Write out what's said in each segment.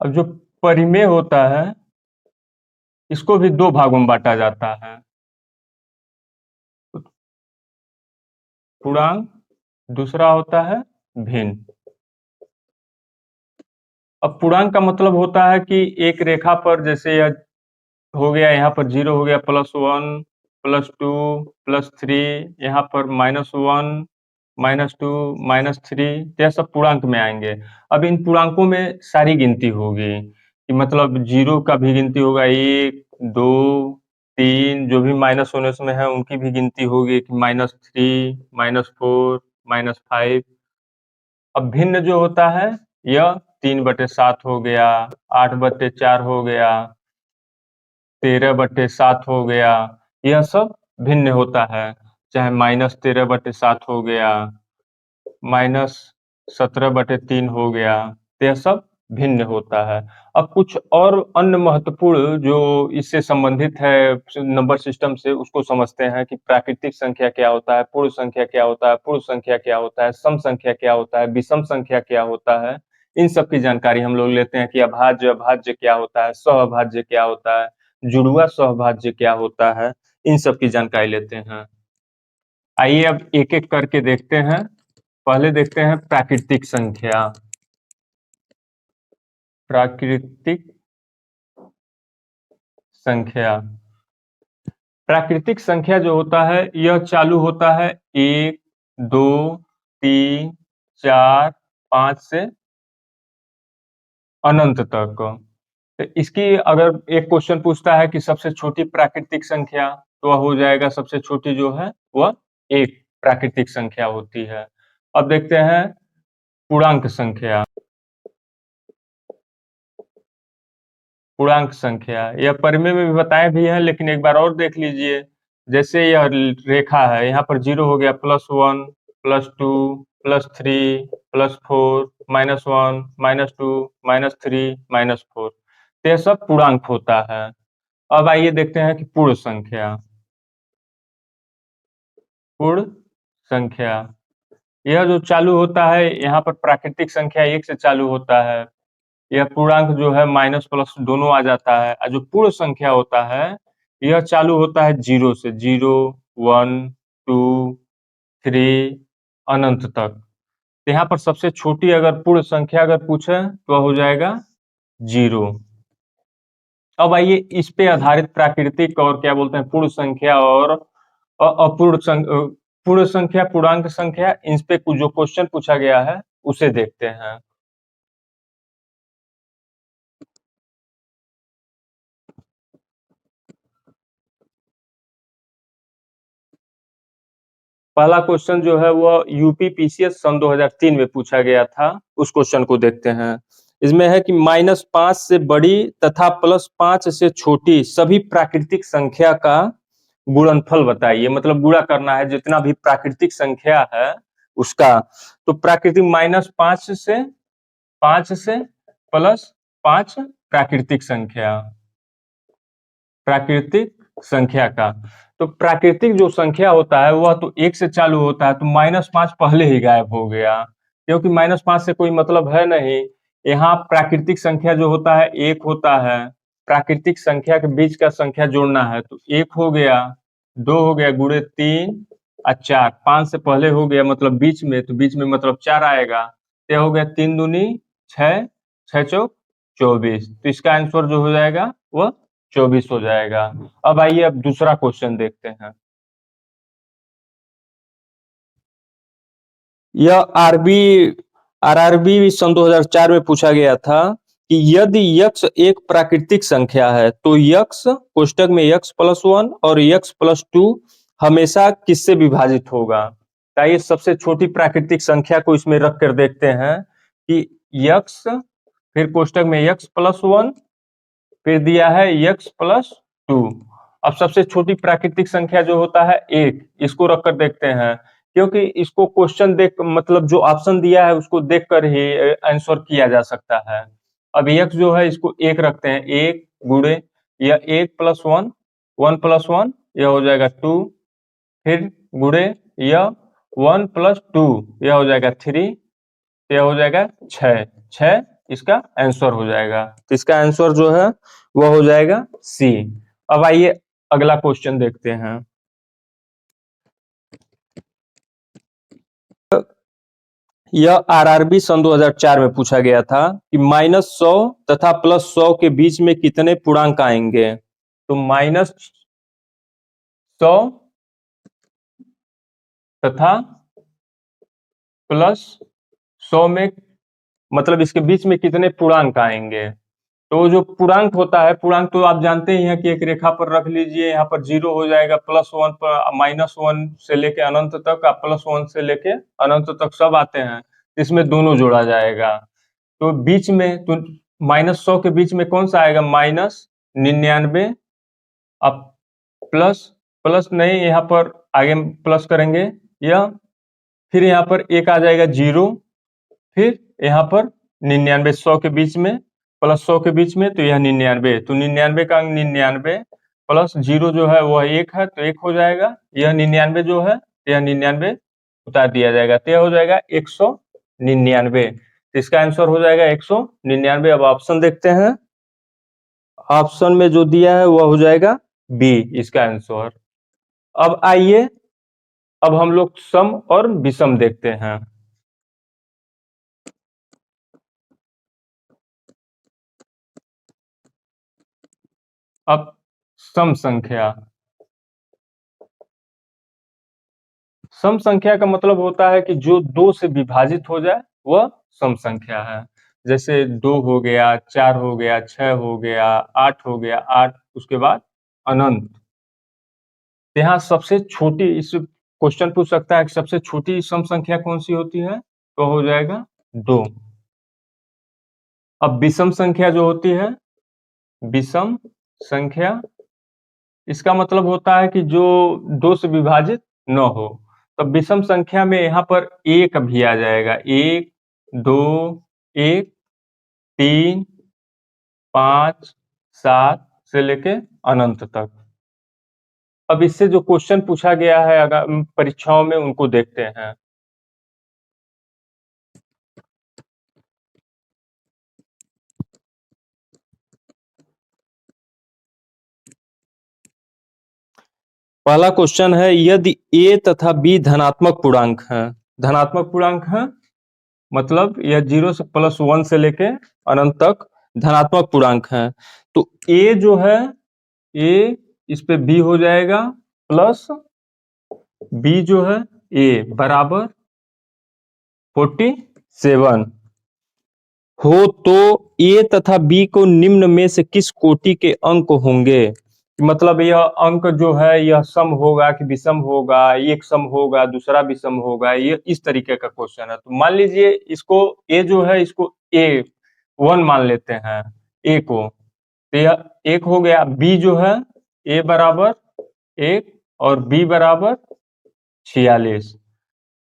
अब जो परिमेय होता है इसको भी दो भागों में बांटा जाता है, पूर्णांक, दूसरा होता है भिन्न। अब पूर्णांक का मतलब होता है कि एक रेखा पर जैसे यह हो गया, यहाँ पर 0 हो गया, +1, +2, +3, यहाँ पर -1, -2, -3, तो यह सब पूर्णांक में आएंगे। अब इन पूर्णांकों में सारी गिनती होगी कि मतलब 0 का भी गिनती होगा, 1, 2, 3, जो भी माइनस होने में है उनकी भी गिनती होगी कि -3, -4, -5। अब भिन्न जो होता है यह 3/7 हो गया, 8/4 हो गया, 13/7 हो गया, यह सब भिन्न होता है। चाहे -13/7 हो गया, -17/3 हो गया, तो यह सब भिन्न होता है। अब कुछ और अन्य महत्वपूर्ण जो इससे संबंधित है नंबर सिस्टम से, उसको समझते हैं कि प्राकृतिक संख्या क्या होता है, पूर्ण संख्या क्या होता है, पूर्ण संख्या क्या होता है, सम संख्या क्या होता है, विषम संख्या क्या होता है। इन सब की जानकारी हम लोग लेते हैं कि अभाज्य अभाज्य क्या होता है, सहअभाज्य क्या होता है, जुड़वा सहभाज्य क्या होता है, इन सब की जानकारी लेते हैं। आइए अब एक एक करके देखते हैं। पहले देखते हैं प्राकृतिक संख्या। प्राकृतिक संख्या, प्राकृतिक संख्या जो होता है यह चालू होता है 1, 2, 3, 4, 5 से अनंत तक। तो इसकी अगर एक क्वेश्चन पूछता है कि सबसे छोटी प्राकृतिक संख्या, तो वह हो जाएगा सबसे छोटी जो है वह 1 प्राकृतिक संख्या होती है। अब देखते हैं पूर्णांक संख्या। पूर्णांक संख्या यह परिमेय में भी बताए भी हैं, लेकिन एक बार और देख लीजिए। जैसे यह रेखा है, यहाँ पर 0 हो गया, +1, +2, +3, +4, -1, -2, -3, -4, तो यह सब पूर्णांक होता है। अब आइए देखते हैं कि पूर्ण संख्या। पूर्ण संख्या यह जो चालू होता है, यहाँ पर प्राकृतिक संख्या 1 से चालू होता है, यह पूर्णांक जो है माइनस प्लस दोनों आ जाता है। और जो पूर्ण संख्या होता है यह चालू होता है 0 से, 0, 1, 2, 3 अनंत तक। तो यहाँ पर सबसे छोटी अगर पूर्ण संख्या अगर पूछे तो हो जाएगा 0। अब आइए इस पे आधारित प्राकृतिक और क्या बोलते हैं पूर्ण संख्या और अपूर्ण पूर्ण संख्या, पूर्णांक संख्या, इन पे जो क्वेश्चन पूछा गया है उसे देखते हैं। पहला क्वेश्चन जो है वो यूपी पीसीएस सन 2003 में पूछा गया था, उस क्वेश्चन को देखते हैं। इसमें है कि -5 से बड़ी तथा +5 से छोटी सभी प्राकृतिक संख्या का गुणनफल बताइए। मतलब गुणा करना है जितना भी प्राकृतिक संख्या है उसका। तो प्राकृतिक -5 से +5 प्राकृतिक संख्या, प्राकृतिक संख्या का। तो प्राकृतिक जो संख्या होता है वह तो 1 से चालू होता है, तो -5 पहले ही गायब हो गया, क्योंकि -5 से कोई मतलब है नहीं। यहाँ प्राकृतिक संख्या जो होता है 1 होता है, प्राकृतिक संख्या के बीच का संख्या जोड़ना है, तो 1 हो गया, 2 हो गया, गुणे 3 और 4, 5 से पहले हो गया मतलब बीच में, तो बीच में मतलब 4 आएगा। तो हो गया 3 दूनी 6, 6 चौक 24। तो इसका आंसर जो हो जाएगा वह 24 हो जाएगा। अब आइए अब दूसरा क्वेश्चन देखते हैं। यह आरआरबी सन 2004 में पूछा गया था कि यदि यक्स एक प्राकृतिक संख्या है तो यक्स कोष्टक में x+1 और x+2 हमेशा किससे विभाजित होगा। आइए सबसे छोटी प्राकृतिक संख्या को इसमें रख कर देखते हैं कि यक्स, फिर कोष्टक में x+1, फिर दिया है x+2। अब सबसे छोटी प्राकृतिक संख्या जो होता है 1, इसको रख कर देखते हैं, क्योंकि इसको क्वेश्चन देख मतलब जो ऑप्शन दिया है उसको देखकर ही आंसर किया जा सकता है। अब x जो है इसको 1 रखते हैं, 1 गुणे यह 1+1, 1+1 यह हो जाएगा 2, फिर गुणे यह 1+2 यह हो जाएगा 3, यह हो जाएगा 6, 6 इसका आंसर हो जाएगा। तो इसका आंसर जो है वह हो जाएगा सी। अब आइए अगला क्वेश्चन देखते हैं। यह आरआरबी सन 2004 में पूछा गया था कि -100 तथा +100 के बीच में कितने पूर्णांक आएंगे। तो -100 तथा +100 में मतलब इसके बीच में कितने पूर्णांक आएंगे। तो जो पूर्णांक होता है, पूर्णांक तो आप जानते ही हैं कि एक रेखा पर रख लीजिए, यहाँ पर 0 हो जाएगा, +1 पर -1 से लेके अनंत तक, +1 से लेके अनंत तक सब आते हैं, इसमें दोनों जोड़ा जाएगा। तो बीच में तो -100 के बीच में कौन सा आएगा, -99। अब प्लस प्लस नहीं, यहाँ पर आगे प्लस करेंगे, यह फिर यहाँ पर एक आ जाएगा 0, फिर यहाँ पर 99, 100 के बीच में +100 के बीच में, तो यह 99, तो 99 का अंक 99 प्लस 0 जो है वह 1 है, तो 1 हो जाएगा। यह 99 जो है, यह 99 उतार दिया जाएगा, तो यह हो जाएगा 199। तो इसका आंसर हो जाएगा 199। अब ऑप्शन देखते हैं, ऑप्शन में जो दिया है वह हो जाएगा बी इसका आंसर। अब आइए, अब हम लोग सम और विषम देखते हैं। अब सम संख्या, सम संख्या का मतलब होता है कि जो 2 से विभाजित हो जाए वह सम संख्या है। जैसे 2 हो गया, 4 हो गया, 6 हो गया, 8 हो गया, 8 उसके बाद अनंत। यहाँ सबसे छोटी, इस क्वेश्चन पूछ सकता है कि सबसे छोटी सम संख्या कौन सी होती है, तो हो जाएगा 2। अब विषम संख्या जो होती है, विषम संख्या, इसका मतलब होता है कि जो 2 से विभाजित न हो। तो विषम संख्या में यहाँ पर 1 भी आ जाएगा, 1, 2, 1, 3, 5, 7 से लेके अनंत तक। अब इससे जो क्वेश्चन पूछा गया है अगर परीक्षाओं में, उनको देखते हैं। पहला क्वेश्चन है, यदि a तथा b धनात्मक पूर्णांक हैं, धनात्मक पूर्णांक है मतलब यह 0 से +1 से लेके अनंत तक धनात्मक पूर्णांक है, तो a जो है, a इस पे b हो जाएगा, प्लस b जो है a बराबर 47 हो, तो a तथा b को निम्न में से किस कोटि के अंक होंगे। मतलब यह अंक जो है यह सम होगा कि विषम होगा, एक सम होगा दूसरा विषम होगा, ये इस तरीके का क्वेश्चन है। तो मान लीजिए इसको a जो है इसको A1 मान लेते हैं, a को, तो यह 1 हो गया। b जो है a बराबर 1 और b बराबर 46।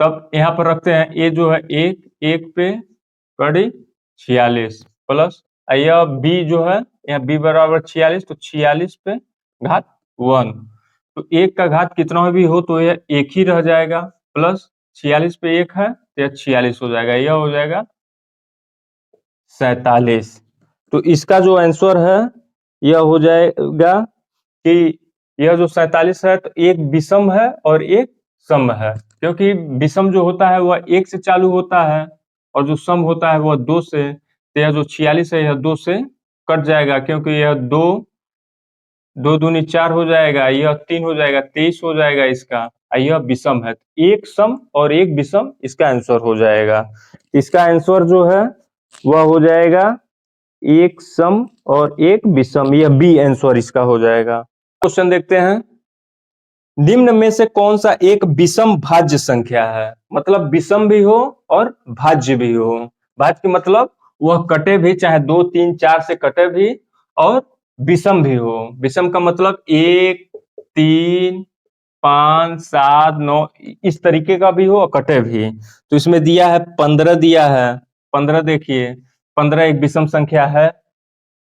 तब यहाँ पर रखते हैं a जो है 1 पे कड़ी 46 प्लस यह b जो है, यहाँ b बराबर 46, तो 46 पे घात 1, तो 1 का घात कितना भी हो तो यह 1 ही रह जाएगा, प्लस 46 पे 1 है तो यह 46 हो जाएगा, यह हो जाएगा 47। तो इसका जो आंसर है यह हो जाएगा कि यह जो 47 है, तो एक विषम है और एक सम है, क्योंकि विषम जो होता है वह 1 से चालू होता है और जो सम होता है वह 2 से। तो यह जो 46 है यह 2 से कट जाएगा, क्योंकि यह 2 2 दूनी 4 हो जाएगा, यह 3 हो जाएगा, 23 हो जाएगा इसका, यह विषम है। एक सम और एक विषम इसका आंसर हो जाएगा। इसका आंसर जो है वह हो जाएगा एक सम और एक विषम, यह बी आंसर इसका हो जाएगा। क्वेश्चन देखते हैं, निम्न में से कौन सा एक विषम भाज्य संख्या है। मतलब विषम भी हो और भाज्य भी हो। भाज्य मतलब वह कटे भी, चाहे 2, 3, 4 से कटे भी, और विषम भी हो। विषम का मतलब 1, 3, 5, 7, 9 इस तरीके का भी हो और कटे भी। तो इसमें दिया है 15 दिया है, 15 देखिए, 15 एक विषम संख्या है,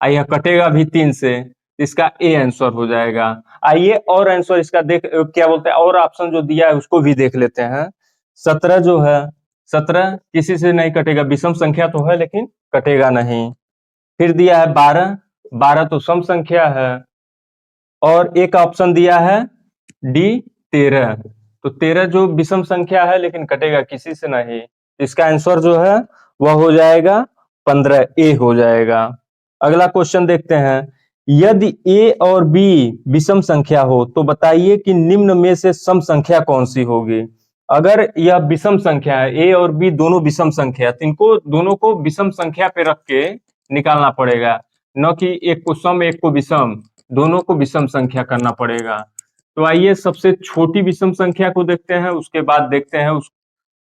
यह कटेगा भी 3 से, इसका ए आंसर हो जाएगा। आइए और आंसर इसका देख, क्या बोलते हैं, और ऑप्शन जो दिया है उसको भी देख लेते हैं। 17 जो है 17 किसी से नहीं कटेगा, विषम संख्या तो है लेकिन कटेगा नहीं। फिर दिया है 12, 12 तो सम संख्या है। और एक ऑप्शन दिया है डी 13, तो 13 जो विषम संख्या है लेकिन कटेगा किसी से नहीं। इसका आंसर जो है वह हो जाएगा 15, ए हो जाएगा। अगला क्वेश्चन देखते हैं, यदि ए और बी विषम संख्या हो तो बताइए कि निम्न में से सम संख्या कौन सी होगी। अगर यह विषम संख्या है, ए और बी दोनों विषम संख्या, तो इनको दोनों को विषम संख्या पे रख के निकालना पड़ेगा, न कि एक को सम एक को विषम, दोनों को विषम संख्या करना पड़ेगा। तो आइए सबसे छोटी विषम संख्या को देखते हैं, उसके बाद देखते हैं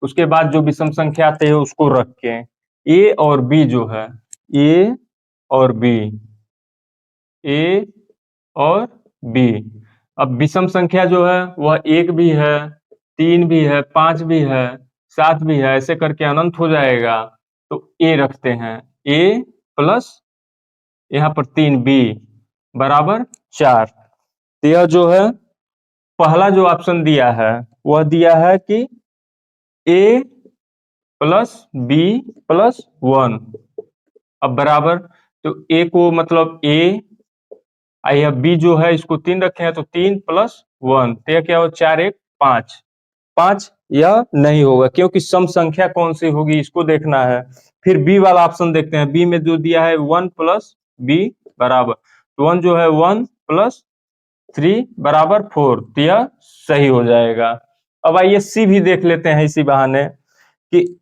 उसके बाद जो विषम संख्या आते हैं उसको रख के। ए और बी जो है, ए और बी, ए और बी, अब विषम संख्या जो है वह 1 भी है, 3 भी है, 5 भी है, 7 भी है, ऐसे करके अनंत हो जाएगा। तो ए रखते हैं, ए प्लस यहाँ पर 3 बी बराबर 4। तो यह जो है पहला जो ऑप्शन दिया है वह दिया है कि ए प्लस बी प्लस 1, अब बराबर, तो ए को मतलब ए, यह बी जो है इसको 3 रखे हैं तो 3 प्लस 1, तो यह क्या हो 4 1 5, 5 यह नहीं होगा क्योंकि सम संख्या कौन सी होगी इसको देखना है। फिर बी वाला ऑप्शन देखते हैं, बी में जो दिया है 1 प्लस बी बराबर, तो 1 जो है 1 प्लस 3 बराबर 4, तो यह सही हो जाएगा। अब आइए सी भी देख लेते हैं इसी बहाने कि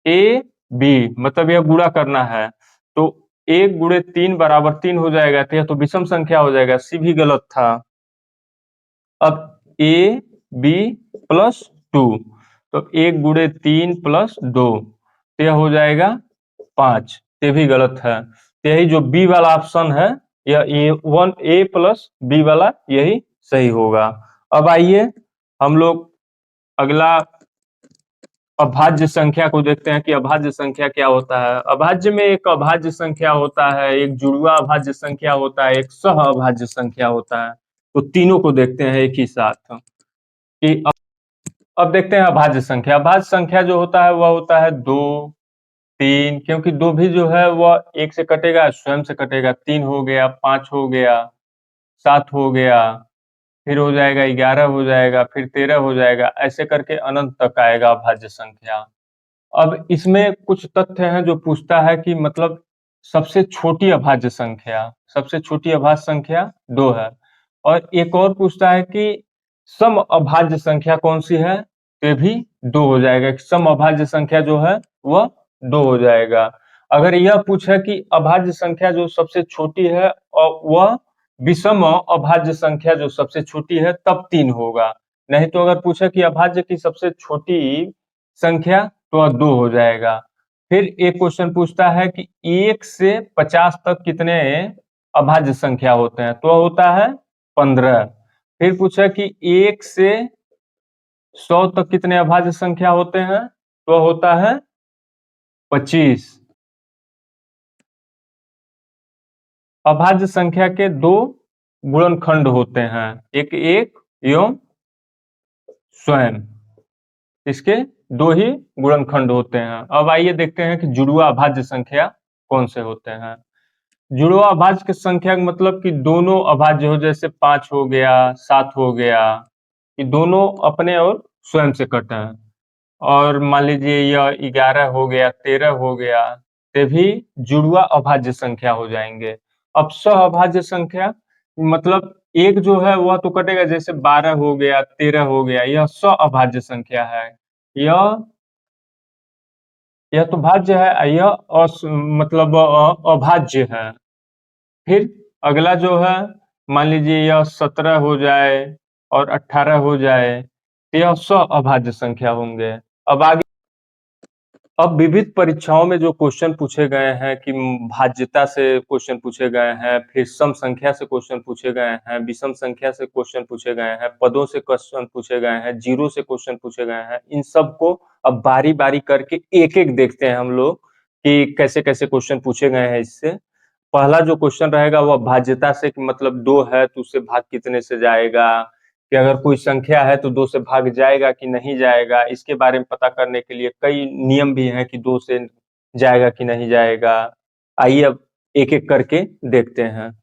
ए बी मतलब यह गुणा करना है, तो 1 गुणे 3 बराबर 3 हो जाएगा, तो यह तो विषम संख्या हो जाएगा, सी भी गलत था। अब ए बी प्लस 2, तो 1 गुणे 3 प्लस 2, तो यह हो जाएगा 5, ये भी गलत है। तो यही जो बी वाला ऑप्शन है, यह ए प्लस बी वाला यही सही होगा। अब आइए हम लोग अगला अभाज्य संख्या को देखते हैं कि अभाज्य संख्या क्या होता है। अभाज्य में एक अभाज्य संख्या होता है, एक जुड़वा अभाज्य संख्या होता है, एक सह अभाज्य संख्या होता है। तो तीनों को देखते हैं एक ही साथ कि अब देखते हैं अभाज्य संख्या। अभाज्य संख्या जो होता है वह होता है 2 3, क्योंकि 2 भी जो है वह 1 से कटेगा, स्वयं से कटेगा, 3 हो गया, 5 हो गया, 7 हो गया, फिर हो जाएगा 11 हो जाएगा, फिर 13 हो जाएगा, ऐसे करके अनंत तक आएगा अभाज्य संख्या। अब इसमें कुछ तथ्य हैं जो पूछता है कि मतलब सबसे छोटी अभाज्य संख्या, सबसे छोटी अभाज्य संख्या 2 है, और एक और पूछता है कि सम अभाज्य संख्या कौन सी है, तो ये भी 2 हो जाएगा, सम अभाज्य संख्या जो है वह 2 हो जाएगा। अगर यह पूछे कि अभाज्य संख्या जो सबसे छोटी है और वह विषम अभाज्य संख्या जो सबसे छोटी है तब 3 होगा, नहीं तो अगर पूछे कि अभाज्य की सबसे छोटी संख्या तो वह 2 हो जाएगा। फिर एक क्वेश्चन पूछता है कि 1 से 50 तक कितने अभाज्य संख्या होते हैं, तो वह होता है 15। फिर पूछा कि 1 से 100 तक कितने अभाज्य संख्या होते हैं, तो वह होता है 25। अभाज्य संख्या के 2 गुणनखंड होते हैं, एक एवं स्वयं, इसके 2 ही गुणनखंड होते हैं। अब आइए देखते हैं कि जुड़वा अभाज्य संख्या कौन से होते हैं। जुड़वा अभाज्य की संख्या का मतलब कि दोनों अभाज्य हो, जैसे 5 हो गया, 7 हो गया, कि दोनों अपने और स्वयं से कटे हैं। और मान लीजिए यह 11 हो गया, 13 हो गया, ते भी जुड़वा अभाज्य संख्या हो जाएंगे। अब सह अभाज्य संख्या मतलब एक जो है वह तो कटेगा, जैसे 12 हो गया, 13 हो गया, यह सह अभाज्य संख्या है, यह तो भाज्य है, यह मतलब अभाज्य है। फिर अगला जो है मान लीजिए यह 17 हो जाए और 18 हो जाए, तो यह सह अभाज्य संख्या होंगे। अब आगे, अब विविध परीक्षाओं में जो क्वेश्चन पूछे गए हैं कि भाज्यता से क्वेश्चन पूछे गए हैं, फिर सम संख्या से क्वेश्चन पूछे गए हैं, विषम संख्या से क्वेश्चन पूछे गए हैं, पदों से क्वेश्चन पूछे गए हैं, जीरो से क्वेश्चन पूछे गए हैं, इन सब को अब बारी बारी करके एक एक देखते हैं हम लोग कि कैसे कैसे क्वेश्चन पूछे गए हैं इससे। पहला जो क्वेश्चन रहेगा वह भाज्यता से, कि मतलब 2 है तो उससे भाग कितने से जाएगा, कि अगर कोई संख्या है तो 2 से भाग जाएगा कि नहीं जाएगा। इसके बारे में पता करने के लिए कई नियम भी हैं कि 2 से जाएगा कि नहीं जाएगा। आइए अब एक-एक करके देखते हैं।